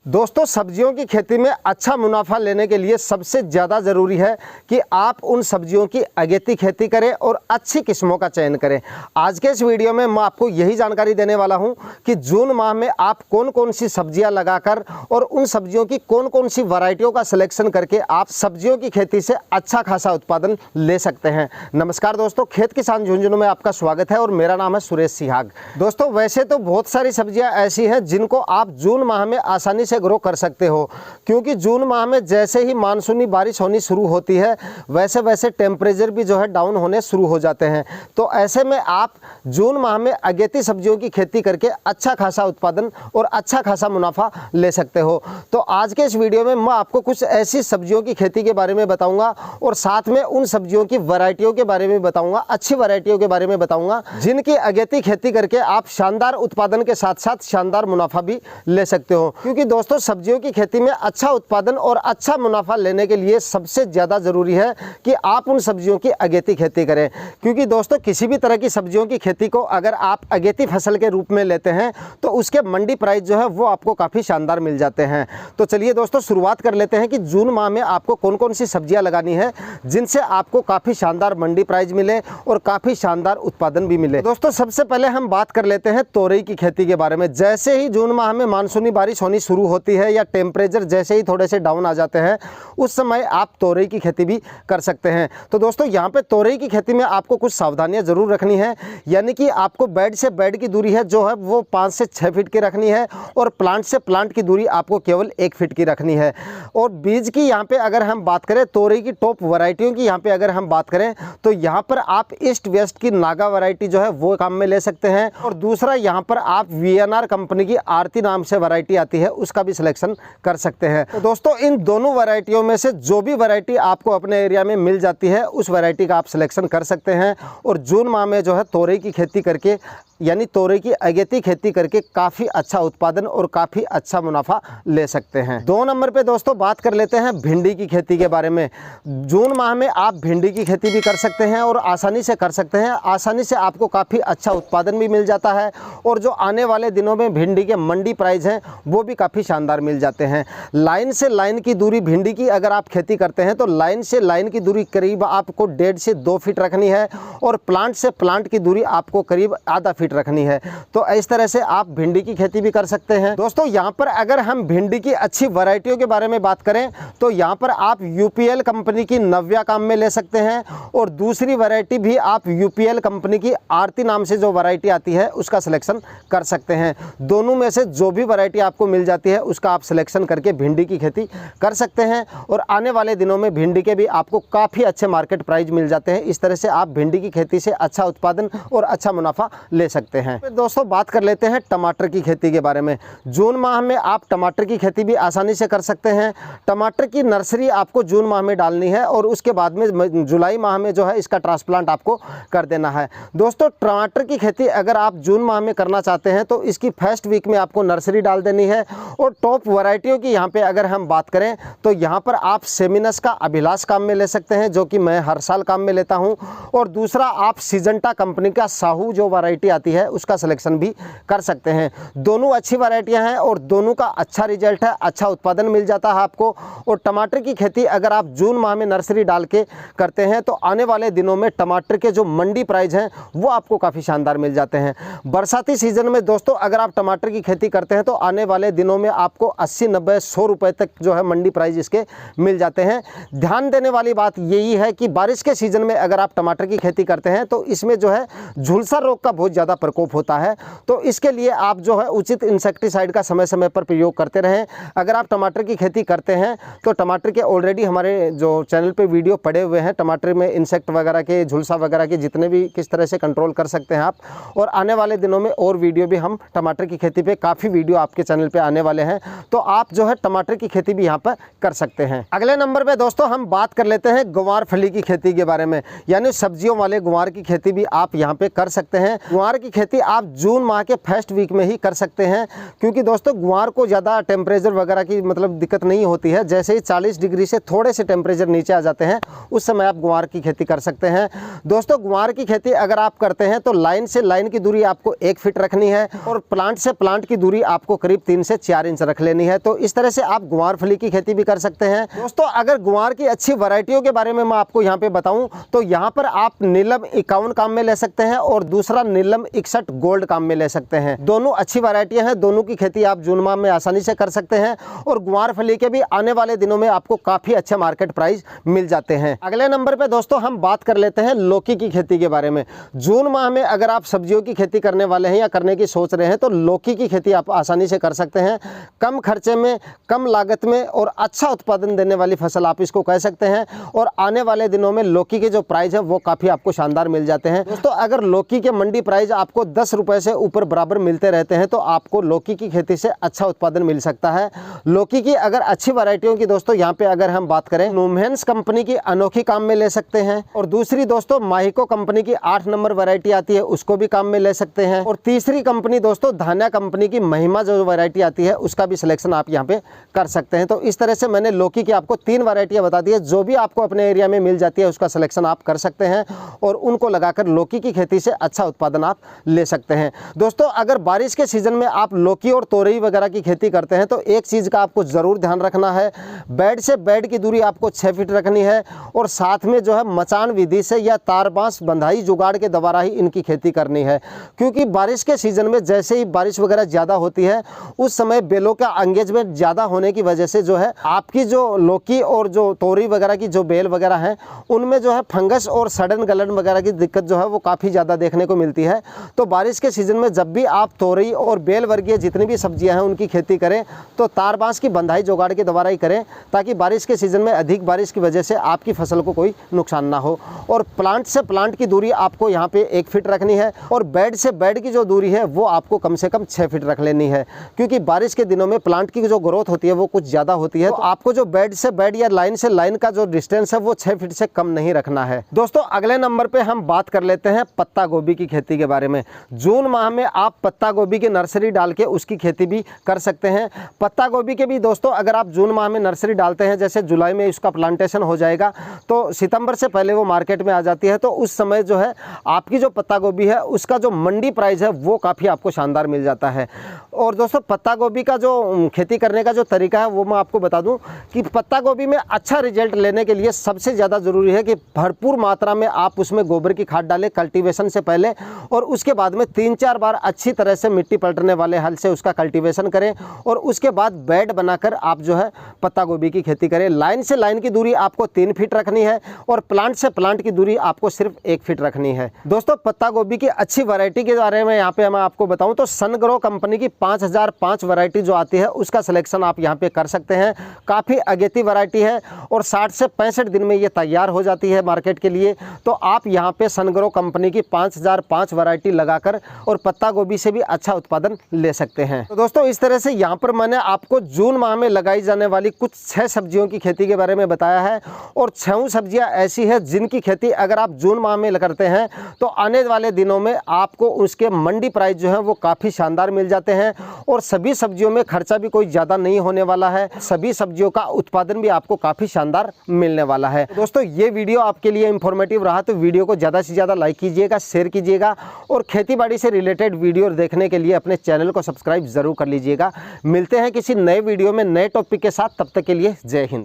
दोस्तों, सब्जियों की खेती में अच्छा मुनाफा लेने के लिए सबसे ज़्यादा ज़रूरी है कि आप उन सब्जियों की अगेती खेती करें और अच्छी किस्मों का चयन करें। आज के इस वीडियो में मैं आपको यही जानकारी देने वाला हूं कि जून माह में आप कौन कौन सी सब्जियां लगाकर और उन सब्जियों की कौन कौन सी वैरायटियों का सिलेक्शन करके आप सब्जियों की खेती से अच्छा खासा उत्पादन ले सकते हैं। नमस्कार दोस्तों, खेत किसान झुंझुनू में आपका स्वागत है और मेरा नाम है सुरेश सिहाग। दोस्तों, वैसे तो बहुत सारी सब्जियाँ ऐसी हैं जिनको आप जून माह में आसानी से ग्रो कर सकते हो, क्योंकि जून माह में जैसे ही मानसूनी बारिश होनी शुरू होती है वैसे वैसे टेम्परेचर भी जो है डाउन होने शुरू हो जाते हैं। तो ऐसे में आप जून माह में अगेती सब्जियों की खेती करके अच्छा खासा उत्पादन और अच्छा खासा मुनाफा ले सकते हो। तो आज के इस वीडियो में मैं आपको कुछ ऐसी सब्जियों की खेती के बारे में बताऊंगा और साथ में उन सब्जियों की वैरायटियों के बारे में बताऊंगा, अच्छी वैरायटियों के बारे में बताऊंगा जिनकी अगेती खेती करके आप शानदार उत्पादन के साथ साथ शानदार मुनाफा भी ले सकते हो। क्योंकि दोस्तों, सब्जियों की खेती में अच्छा उत्पादन और अच्छा मुनाफा लेने के लिए सबसे ज़्यादा ज़रूरी है कि आप उन सब्जियों की अगेती खेती करें। क्योंकि दोस्तों, किसी भी तरह की सब्जियों की खेती को अगर आप अगेती फसल के रूप में लेते हैं तो उसके मंडी प्राइस जो है वो आपको काफ़ी शानदार मिल जाते हैं। तो चलिए दोस्तों, शुरुआत कर लेते हैं कि जून माह में आपको कौन कौन सी सब्जियां लगानी है जिनसे आपको काफ़ी शानदार मंडी प्राइस मिले और काफ़ी शानदार उत्पादन भी मिले। दोस्तों, सबसे पहले हम बात कर लेते हैं तोरई की खेती के बारे में। जैसे ही जून माह में मानसूनी बारिश होनी शुरू होती है या टेम्परेचर जैसे ही थोड़े से डाउन आ जाते हैं उस समय आप तोरई की खेती भी कर सकते हैं। तो दोस्तों, यहाँ पे तोरई की खेती में आपको कुछ सावधानियां जरूर रखनी है, यानी कि आपको बेड से बेड की दूरी है जो है वो 5 से 6 फीट की रखनी है और प्लांट से प्लांट की दूरी आपको केवल 1 फीट की रखनी है। और बीज की यहाँ पे अगर हम बात करें, तोरई की टॉप वैरायटियों की यहाँ पे अगर हम बात करें तो यहाँ पर आप ईस्ट वेस्ट की नागा वैरायटी जो है वो काम में ले सकते हैं। और दूसरा, यहाँ पर आप VNR कंपनी की आरती नाम से वैरायटी आती है उसका भी सिलेक्शन कर सकते हैं। तो दोस्तों, इन दोनों वैरायटियों में से जो भी वैरायटी आपको अपने एरिया में मिल जाती है उस वैरायटी का आप सिलेक्शन कर सकते हैं और जून माह में जो है तोरई की खेती करके यानी तोरई की अगेती खेती करके काफ़ी अच्छा उत्पादन और काफ़ी अच्छा मुनाफा ले सकते हैं। 2 नंबर पे दोस्तों बात कर लेते हैं भिंडी की खेती के बारे में। जून माह में आप भिंडी की खेती भी कर सकते हैं और आसानी से कर सकते हैं। आसानी से आपको काफ़ी अच्छा उत्पादन भी मिल जाता है और जो आने वाले दिनों में भिंडी के मंडी प्राइस हैं वो भी काफ़ी शानदार मिल जाते हैं। लाइन से लाइन की दूरी भिंडी की अगर आप खेती करते हैं तो लाइन से लाइन की दूरी करीब आपको 1.5 से 2 फीट रखनी है और प्लांट से प्लांट की दूरी आपको करीब आधा फीट रखनी है। तो इस तरह से आप भिंडी की खेती भी कर सकते हैं। दोस्तों, यहाँ पर अगर हम भिंडी की अच्छी वैरायटियों के बारे में बात करें तो यहाँ पर आप UPL कंपनी की नव्या काम में ले सकते हैं और दूसरी वैरायटी भी आप UPL कंपनी की आरती नाम से जो वैरायटी आती है उसका सिलेक्शन कर सकते हैं। दोनों में से जो भी वैरायटी आपको मिल जाती है उसका आप सिलेक्शन करके भिंडी की खेती कर सकते हैं और आने वाले दिनों में भिंडी के भी आपको काफ़ी अच्छे मार्केट प्राइस मिल जाते हैं। इस तरह से आप भिंडी की खेती से अच्छा उत्पादन और अच्छा मुनाफा ले सकते हैं। दोस्तों, बात कर लेते हैं टमाटर की खेती के बारे में। जून माह में आप टमाटर की खेती भी आसानी से कर सकते हैं। टमाटर की नर्सरी आपको जून माह में डालनी है और उसके बाद में जुलाई माह में जो है इसका ट्रांसप्लांट आपको कर देना है। दोस्तों, टमाटर की खेती अगर आप जून माह में करना चाहते हैं तो इसकी फर्स्ट वीक में आपको नर्सरी डाल देनी है। और टॉप वैरायटियों की यहाँ पे अगर हम बात करें तो यहाँ पर आप सेमिनस का अभिलाष काम में ले सकते हैं, जो कि मैं हर साल काम में लेता हूँ। और दूसरा, आप सिजेंटा कंपनी का साहू जो वैरायटी आती है उसका सिलेक्शन भी कर सकते हैं। दोनों अच्छी वैरायटियां हैं और दोनों का अच्छा रिजल्ट है, अच्छा उत्पादन मिल जाता है आपको। और टमाटर की खेती अगर आप जून माह में नर्सरी डाल के करते हैं तो आने वाले दिनों में टमाटर के जो मंडी प्राइस हैं वो आपको काफ़ी शानदार मिल जाते हैं। बरसाती सीजन में दोस्तों अगर आप टमाटर की खेती करते हैं तो आने वाले दिनों में आपको 80, 90, 100 रुपये तक जो है मंडी प्राइस इसके मिल जाते हैं। ध्यान देने वाली बात यही है कि बारिश के सीजन में अगर आप टमाटर की खेती करते हैं तो इसमें जो है झुलसा रोग का बहुत ज़्यादा प्रकोप होता है। तो इसके लिए आप जो है उचित इंसेक्टिसाइड का समय समय पर प्रयोग करते रहें। अगर आप टमाटर की खेती करते हैं तो टमाटर के ऑलरेडी हमारे जो चैनल पे वीडियो पड़े हुए हैं, टमाटर में इंसेक्ट वगैरह के, झुलसा वगैरह के जितने भी किस तरह से कंट्रोल कर सकते हैं आप। और आने वाले दिनों में और वीडियो भी हम टमाटर की खेती पे काफ़ी वीडियो आपके चैनल पे आने वाले हैं, तो आप जो है टमाटर की खेती भी यहाँ पर कर सकते हैं। अगले नंबर पर दोस्तों हम बात कर लेते हैं ग्वार फली की खेती के बारे में, यानी सब्जियों वाले ग्वार की खेती भी आप यहाँ पे कर सकते हैं। ग्वार की खेती आप जून माह के फर्स्ट वीक में ही कर सकते हैं, क्योंकि दोस्तों ग्वार को ज़्यादा टेम्परेचर वगैरह की मतलब दिक्कत नहीं होती है। जैसे ही 40 डिग्री से थोड़े से टेम्परेचर नीचे आ जाते हैं उस समय आप ग्वार की खेती कर सकते हैं। दोस्तों ग्वार की खेती अगर आप करते हैं तो लाइन से लाइन की दूरी आपको 1 फीट रखनी है और प्लांट से प्लांट की दूरी आपको करीब 3 से 4 इंच रख लेनी है। तो इस तरह से आप ग्वार फली की खेती भी कर सकते हैं। दोस्तों अगर ग्वार की अच्छी वैरायटियों के बारे में मैं आपको यहाँ पे बताऊं तो यहाँ पर आप नीलम 51 काम में ले सकते हैं और दूसरा नीलम 61 गोल्ड काम में ले सकते हैं। दोनों अच्छी वैरायटियां हैं, दोनों की खेती आप जून माह में आसानी से कर सकते हैं और ग्वार फली के भी आने वाले दिनों में आपको काफी अच्छे मार्केट प्राइस मिल जाते हैं। अगले नंबर पे दोस्तों हम बात कर लेते हैं लौकी की खेती के बारे में। जून माह में अगर आप सब्जियों की खेती करने वाले हैं या करने की सोच रहे हैं तो लौकी की खेती आप आसानी से कर सकते हैं। कम खर्चे में, कम लागत में और अच्छा उत्पादन देने वाली फसल आप इसको कह सकते हैं और आने वाले दिनों में लौकी के जो प्राइस है वो काफ़ी आपको शानदार मिल जाते हैं। दोस्तों अगर लौकी के मंडी प्राइस आपको 10 रुपये से ऊपर बराबर मिलते रहते हैं तो आपको लौकी की खेती से अच्छा उत्पादन मिल सकता है। लौकी की अगर अच्छी वैरायटियों की दोस्तों यहाँ पे अगर हम बात करें, नुमहेंस कंपनी की अनोखी काम में ले सकते हैं और दूसरी दोस्तों माहिको कंपनी की 8 नंबर वैरायटी आती है उसको भी काम में ले सकते हैं और तीसरी कंपनी दोस्तों धान्या कंपनी की महिमा जो वैरायटी आती है उसका भी सिलेक्शन आप यहाँ पे कर सकते हैं। तो इस तरह से मैंने लौकी की आपको 3 वैरायटियाँ बता दी है, जो भी आपको अपने एरिया में मिल जाती है उसका सिलेक्शन आप कर सकते हैं और उनको लगाकर लौकी की खेती से अच्छा उत्पादन आप ले सकते हैं। दोस्तों अगर बारिश के सीजन में आप लौकी और तोरई वगैरह की खेती करते हैं तो एक चीज़ का आपको ज़रूर ध्यान रखना है, बेड से बेड की दूरी आपको 6 फीट रखनी है और साथ में जो है मचान विधि से या तार बांस बंधाई जुगाड़ के द्वारा ही इनकी खेती करनी है, क्योंकि बारिश के सीजन में जैसे ही बारिश वगैरह ज़्यादा होती है उस समय बेलों का एंगेजमेंट ज़्यादा होने की वजह से जो है आपकी जो लौकी और जो तोरई वगैरह की जो बेल वगैरह हैं उनमें जो है फंगस और सड़न गलन वगैरह की दिक्कत जो है वो काफ़ी ज़्यादा देखने को मिलती है। तो बारिश के सीज़न में जब भी आप तोरई और बेल वर्गीय जितनी भी सब्जियां हैं उनकी खेती करें तो तार बांस की बंधाई जुगाड़ के द्वारा ही करें, ताकि बारिश के सीज़न में अधिक बारिश की वजह से आपकी फसल को कोई नुकसान ना हो। और प्लांट से प्लांट की दूरी आपको यहाँ पे 1 फीट रखनी है और बेड से बेड की जो दूरी है वो आपको कम से कम 6 फीट रख लेनी है, क्योंकि बारिश के दिनों में प्लांट की जो ग्रोथ होती है वो कुछ ज़्यादा होती है। तो आपको जो बेड से बेड या लाइन से लाइन का जो डिस्टेंस है वो 6 फीट से कम नहीं रखना है। दोस्तों अगले नंबर पे हम बात कर लेते हैं पत्ता गोभी की खेती के बारे में। जून माह में आप पत्ता गोभी की नर्सरी डाल के उसकी खेती भी कर सकते हैं। पत्ता गोभी के भी दोस्तों अगर आप जून माह में नर्सरी डालते हैं, जैसे जुलाई में उसका प्लांटेशन हो जाएगा तो सितंबर से पहले वो मार्केट में आ जाती है, तो उस समय जो है आपकी जो पत्ता गोभी है उसका जो मंडी प्राइस है वो काफ़ी आपको शानदार मिल जाता है। और दोस्तों पत्ता गोभी का जो खेती करने का जो तरीका है वो मैं आपको बता दूं कि पत्ता गोभी में अच्छा रिजल्ट लेने के लिए सबसे ज़्यादा ज़रूरी है कि भरपूर मात्रा में आप उसमें गोबर की खाद डालें कल्टीवेशन से पहले, और उसके बाद में 3-4 बार अच्छी तरह से मिट्टी पलटने वाले हल से उसका कल्टीवेशन करें और उसके बाद बेड बनाकर आप जो है पत्ता गोभी की खेती करें। लाइन से लाइन की दूरी आपको 3 फीट रखनी है और प्लांट से प्लांट की दूरी आपको सिर्फ 1 फीट रखनी है। दोस्तों पत्ता गोभी की अच्छी वैरायटी के बारे में यहाँ पे मैं आपको बताऊँ तो सनग्रो कंपनी की 5005 वैरायटी जो आती है उसका सिलेक्शन आप यहाँ पे कर सकते हैं। काफ़ी अगेती वैरायटी है और 60 से 65 दिन में ये तैयार हो जाती है मार्केट के लिए। तो आप यहाँ पे सनग्रो कंपनी की 5005 वैरायटी लगाकर और पत्ता गोभी से भी अच्छा उत्पादन ले सकते हैं। तो दोस्तों इस तरह से यहाँ पर मैंने आपको जून माह में लगाई जाने वाली कुछ 6 सब्जियों की खेती के बारे में बताया है और 6 सब्जियाँ ऐसी है जिनकी खेती अगर आप जून माह में करते हैं तो आने वाले दिनों में आपको उसके मंडी प्राइस जो है वो काफ़ी शानदार मिल जाते हैं और सभी सब्जियों में खर्चा भी कोई ज़्यादा नहीं होने वाला है। सभी सब्जियों का उत्पादन भी आपको काफ़ी शानदार मिलने वाला है। दोस्तों ये वीडियो आपके लिए इंफॉर्मेटिव रहा तो वीडियो को ज़्यादा से ज़्यादा लाइक कीजिएगा, शेयर कीजिएगा और खेतीबाड़ी से रिलेटेड वीडियो देखने के लिए अपने चैनल को सब्सक्राइब जरूर कर लीजिएगा। मिलते हैं किसी नए वीडियो में नए टॉपिक के साथ, तब तक के लिए जय हिंद।